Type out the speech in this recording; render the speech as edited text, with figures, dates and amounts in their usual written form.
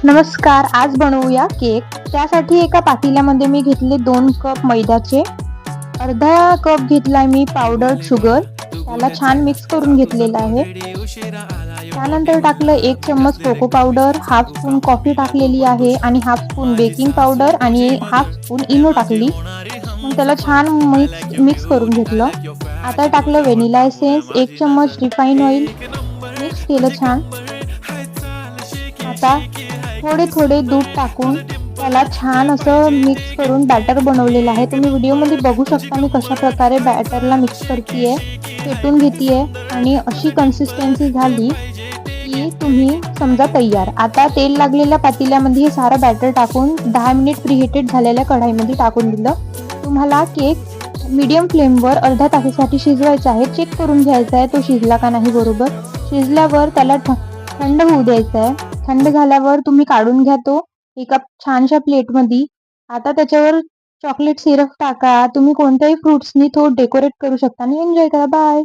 नमस्कार, आज बनवूया केक. त्यासाठी एका पातेल्यामध्ये मी घेतले 2 कप मैद्याचे, अर्धा कप घेतलाय मी पावडर्ड शुगर. त्याला छान मिक्स करून घेतलेलं आहे. त्यानंतर टाकलं 1 चम्मच cocoa powder, half spoon coffee टाकलेली आहे आणि हाफ स्पून बेकिंग पावडर आणि हाफ स्पून इनो टाकली. मग त्याला छान मिक्स करून घेतलं. आता टाकलं व्हॅनिला एसेन्स, 1 चम्मच रिफाईन ऑइल, मिक्स केलं छान. आता थोडे थोडे दूध टाकून त्याला छान असं मिक्स करून बॅटर बनवलेलं आहे. तुम्ही व्हिडिओमध्ये बघू शकता मी कशा प्रकारे बॅटरला मिक्स करतीये, फेटून घेतीये आणि अशी कन्सिस्टन्सी झाली की तुम्ही समजा तयार. आता तेल लागलेल्या पातेल्यामध्ये हे सारं बॅटर टाकून 10 मिनिट प्रीहीटेड झालेल्या कढाईमध्ये टाकून दिलं. तुम्हाला केक मीडियम फ्लेमवर अर्ध्या तासासाठी शिजवायचा आहे. चेक करून घ्यायचा आहे तो शिजला का नाही बरोबर. शिजल्यावर त्याला थंड होऊ द्यायचं आहे. थंड झाल्यावर तुम्ही काढून घ्या तो एका छानशा प्लेटमध्ये. आता त्याच्यावर चॉकलेट सिरप टाका. तुम्ही कोणत्याही फ्रुट्सनी तो डेकोरेट करू शकता आणि एन्जॉय करा. बाय.